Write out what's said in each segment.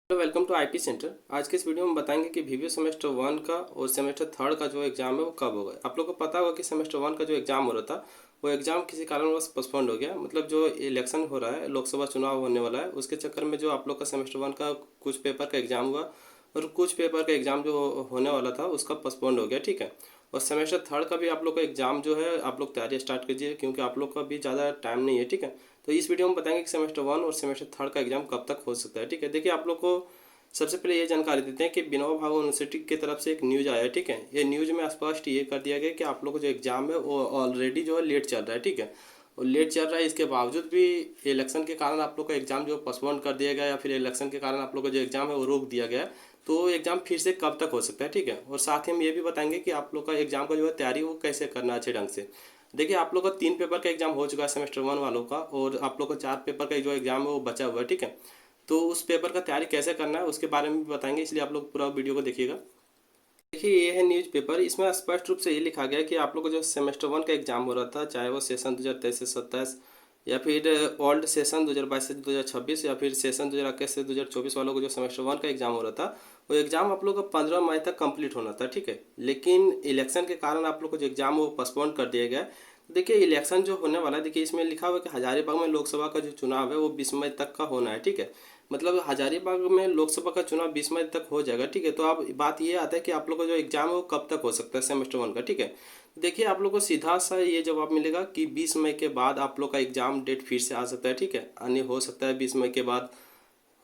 Hello, welcome to IP centre. आज के इस वीडियो में बताएंगे कि वीवीओ सेमेस्टर वन का और सेमेस्टर थर्ड का जो एग्ज़ाम है वो कब होगा। आप लोग को पता होगा कि सेमेस्टर वन का जो एग्ज़ाम हो रहा था वो एग्ज़ाम किसी कारणवश पोस्टपोन्ड हो गया। मतलब जो इलेक्शन हो रहा है, लोकसभा चुनाव होने वाला है, उसके चक्कर में जो आप लोग का सेमेस्टर वन का कुछ पेपर का एग्ज़ाम हुआ और कुछ पेपर का एग्ज़ाम जो होने वाला था उसका पोस्टपोन्ड हो गया। ठीक है। और सेमेस्टर थर्ड का भी आप लोग का एग्ज़ाम जो है आप लोग तैयारी स्टार्ट कीजिए, क्योंकि आप लोग का भी ज़्यादा टाइम नहीं है। ठीक है। तो इस वीडियो में बताएंगे कि सेमेस्टर वन और सेमेस्टर थर्ड का एग्ज़ाम कब तक हो सकता है। ठीक है। देखिए, आप लोग को सबसे पहले ये जानकारी देते हैं कि विनोबा भावे यूनिवर्सिटी की तरफ से एक न्यूज़ आया है। ठीक है। ये न्यूज़ में स्पष्ट ये कर दिया गया कि आप लोग का जो एग्ज़ाम है वो ऑलरेडी जो है लेट चल रहा है। ठीक है। और लेट चल रहा है, इसके बावजूद भी इलेक्शन के कारण आप लोग का एग्ज़ाम जो पोस्टपोन कर दिया गया या फिर इलेक्शन के कारण आप लोग का जो एग्ज़ाम है वो रोक दिया गया है। तो एग्ज़ाम फिर से कब तक हो सकता है। ठीक है। और साथ ही हम ये भी बताएंगे कि आप लोग का एग्ज़ाम का जो है तैयारी वो कैसे करना है अच्छे ढंग से। देखिए, आप लोग का 3 पेपर का एग्ज़ाम हो चुका है सेमेस्टर वन वालों का, और आप लोग का 4 पेपर का जो एग्ज़ाम है वो बचा हुआ है। ठीक है। तो उस पेपर का तैयारी कैसे करना है उसके बारे में भी बताएंगे, इसलिए आप लोग पूरा वीडियो को देखिएगा। देखिए, ये है न्यूज़ पेपर। इसमें स्पष्ट रूप से ये लिखा गया है कि आप लोग को जो सेमेस्टर वन का एग्जाम हो रहा था, चाहे वो सेशन 2023 से 27 या फिर ओल्ड सेशन 2022 से 2026 या फिर सेशन 2021 से 2024 वालों को जो सेमेस्टर वन का एग्जाम हो रहा था, वो एग्जाम आप लोग का 15 मई तक कंप्लीट होना था। ठीक है। लेकिन इलेक्शन के कारण आप लोग को जो एग्जाम वो पोस्टपोन कर दिया गया है। देखिए, इलेक्शन जो होने वाला है, देखिए इसमें लिखा हुआ है कि हजारीबाग में लोकसभा का जो चुनाव है वो 20 मई तक का होना है। ठीक है। मतलब हजारीबाग में लोकसभा का चुनाव 20 मई तक हो जाएगा। ठीक है। तो अब बात ये आता है कि आप लोग का जो एग्जाम है वो कब तक हो सकता है सेमेस्टर वन का। ठीक है। देखिए, आप लोग को सीधा सा ये जवाब मिलेगा कि 20 मई के बाद आप लोग का एग्जाम डेट फिर से आ सकता है। ठीक है। यानी हो सकता है 20 मई के बाद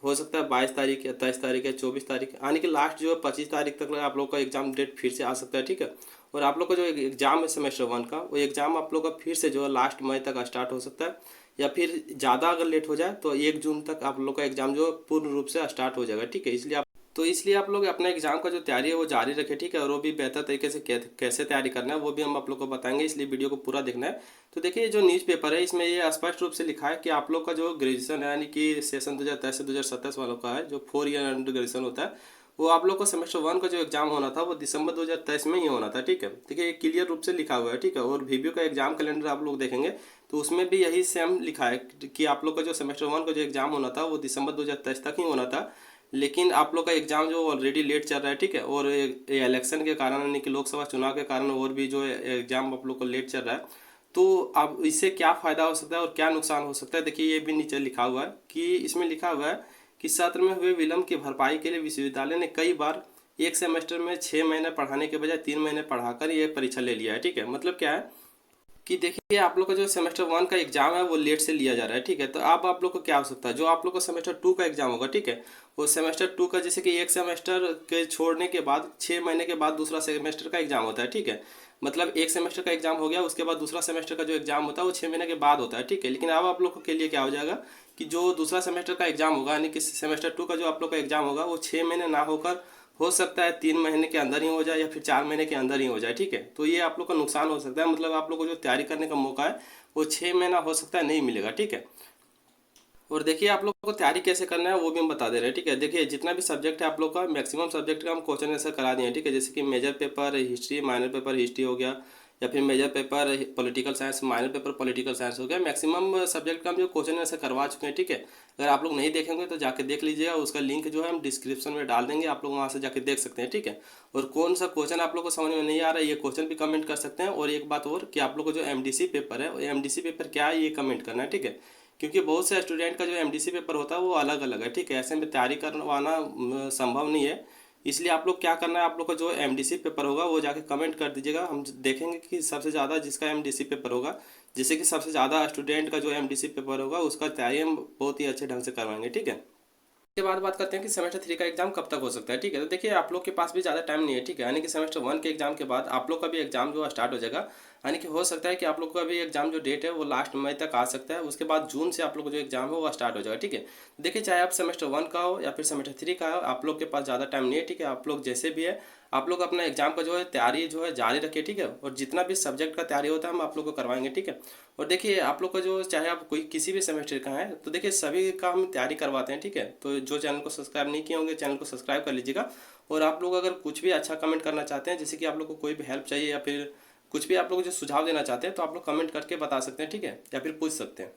हो सकता है 22 तारीख या 23 तारीख या 24 तारीख, यानी कि लास्ट जो है 25 तारीख तक आप लोग का एग्जाम डेट फिर से आ सकता है। ठीक है। और आप लोग का जो एग्जाम है सेमेस्टर वन का, वो एग्जाम आप लोग का फिर से जो है लास्ट मई तक स्टार्ट हो सकता है, या फिर ज़्यादा अगर लेट हो जाए तो 1 जून तक आप लोग का एग्जाम जो है पूर्ण रूप से स्टार्ट हो जाएगा। ठीक है। इसलिए आप लोग अपना एग्जाम का जो तैयारी है वो जारी रखें। ठीक है। और वो भी बेहतर तरीके से कैसे तैयारी करना है वो भी हम आप लोग को बताएंगे, इसलिए वीडियो को पूरा देखना है। तो देखिए, जो न्यूज़ पेपर है इसमें ये स्पष्ट रूप से लिखा है कि आप लोग का जो ग्रेजुएशन है, यानी कि सेशन 2023 से 2027 वालों का है, जो 4 ईयर अंडर ग्रेजुएशन होता है, वो आप लोग को सेमेस्टर वन का जो एग्जाम होना था वो दिसंबर 2023 में ही होना था। ठीक है। देखिए, ये क्लियर रूप से लिखा हुआ है। ठीक है। और वीवीओ का एग्जाम कैलेंडर आप लोग देखेंगे तो उसमें भी यही सेम लिखा है कि आप लोग का जो सेमेस्टर वन का जो एग्जाम होना था वो दिसंबर 2023 तक ही होना था। लेकिन आप लोग का एग्जाम जो ऑलरेडी लेट चल रहा है। ठीक है। और इलेक्शन के कारण, यानी कि लोकसभा चुनाव के कारण, और भी जो एग्जाम आप लोग को लेट चल रहा है, तो अब इससे क्या फ़ायदा हो सकता है और क्या नुकसान हो सकता है, देखिए ये भी नीचे लिखा हुआ है कि इसमें लिखा हुआ है कि सत्र में हुए विलम्ब की भरपाई के लिए विश्वविद्यालय ने कई बार एक सेमेस्टर में 6 महीने पढ़ाने के बजाय 3 महीने पढ़ाकर ये परीक्षा ले लिया है। ठीक है। मतलब क्या है कि देखिए, आप लोग का जो सेमेस्टर वन का एग्जाम है वो लेट से लिया जा रहा है। ठीक है। तो अब आप लोग को क्या हो सकता है, जो आप लोग का सेमेस्टर टू का एग्जाम होगा, ठीक है, वो सेमेस्टर टू का जैसे कि एक सेमेस्टर के छोड़ने के बाद 6 महीने के बाद दूसरा सेमेस्टर का एग्जाम होता है। ठीक है। मतलब एक सेमेस्टर का एग्जाम हो गया, उसके बाद दूसरा सेमेस्टर का जो एग्जाम होता है वो 6 महीने के बाद होता है। ठीक है। लेकिन अब आप लोग के लिए क्या हो जाएगा कि जो दूसरा सेमेस्टर का एग्जाम होगा, यानी कि सेमेस्टर टू का जो आप लोग का एग्जाम होगा, वो 6 महीने ना होकर हो सकता है 3 महीने के अंदर ही हो जाए या फिर 4 महीने के अंदर ही हो जाए। ठीक है। तो ये आप लोग का नुकसान हो सकता है। मतलब आप लोग को जो तैयारी करने का मौका है वो 6 महीना हो सकता है नहीं मिलेगा। ठीक है। और देखिए, आप लोग को तैयारी कैसे करना है वो भी हम बता दे रहे हैं। ठीक है। देखिए, जितना भी सब्जेक्ट है आप लोग का, मैक्सिमम सब्जेक्ट का हम क्वेश्चन आंसर करा दिए हैं। ठीक है। जैसे कि major paper history, minor paper history हो गया, या फिर major paper political science, minor paper political science हो गया। मैक्सिमम सब्जेक्ट का हम जो क्वेश्चन आंसर करवा चुके हैं। ठीक है। अगर आप लोग नहीं देखेंगे तो जाके देख लीजिएगा, उसका लिंक जो है हम डिस्क्रिप्शन में डाल देंगे, आप लोग वहाँ से जाके देख सकते हैं। ठीक है। और कौन सा क्वेश्चन आप लोग को समझ में नहीं आ रहा है ये क्वेश्चन भी कमेंट कर सकते हैं। और एक बात और कि आप लोग को जो एमडीसी पेपर है, एमडीसी पेपर क्या है ये कमेंट करना है। ठीक है। क्योंकि बहुत से स्टूडेंट का जो एमडीसी पेपर होता है वो अलग अलग है। ठीक है। ऐसे में तैयारी करवाना संभव नहीं है। इसलिए आप लोग क्या करना है, आप लोग का जो एमडीसी पेपर होगा वो जाके कमेंट कर दीजिएगा। हम देखेंगे कि सबसे ज़्यादा जिसका एमडीसी पेपर होगा, जैसे कि सबसे ज़्यादा स्टूडेंट का जो एमडीसी पेपर होगा उसका तैयारी हम बहुत ही अच्छे ढंग से करवाएंगे। ठीक है। के बाद बात करते हैं कि सेमेस्टर थ्री का एग्जाम कब तक हो सकता है। ठीक है। तो देखिए, आप लोग के पास भी ज़्यादा टाइम नहीं है। ठीक है। यानी कि सेमेस्टर वन के एग्जाम के बाद आप लोग का भी एग्जाम जो स्टार्ट हो जाएगा। यानी कि हो सकता है कि आप लोग का भी एग्जाम जो डेट है वो लास्ट मई तक आ सकता है, उसके बाद जून से आप लोग का जो एग्जाम है वो स्टार्ट हो जाएगा। ठीक है। देखिए, चाहे आप सेमेस्टर वन का हो या फिर सेमेस्टर थ्री का हो, आप लोग के पास ज़्यादा टाइम नहीं है। ठीक है। आप लोग जैसे भी है, आप लोग अपना एग्जाम का जो है तैयारी जो है जारी रखिए। ठीक है। और जितना भी सब्जेक्ट का तैयारी होता है हम आप लोग को करवाएंगे। ठीक है। और देखिए, आप लोग का जो चाहे आप कोई किसी भी सेमेस्टर का है, तो देखिए सभी का हम तैयारी करवाते हैं। ठीक है। तो जो चैनल को सब्सक्राइब नहीं किए होंगे चैनल को सब्सक्राइब कर लीजिएगा। और आप लोग अगर कुछ भी अच्छा कमेंट करना चाहते हैं, जैसे कि आप लोग को कोई भी हेल्प चाहिए या फिर कुछ भी आप लोग जो सुझाव देना चाहते हैं, तो आप लोग कमेंट करके बता सकते हैं। ठीक है। या फिर पूछ सकते हैं।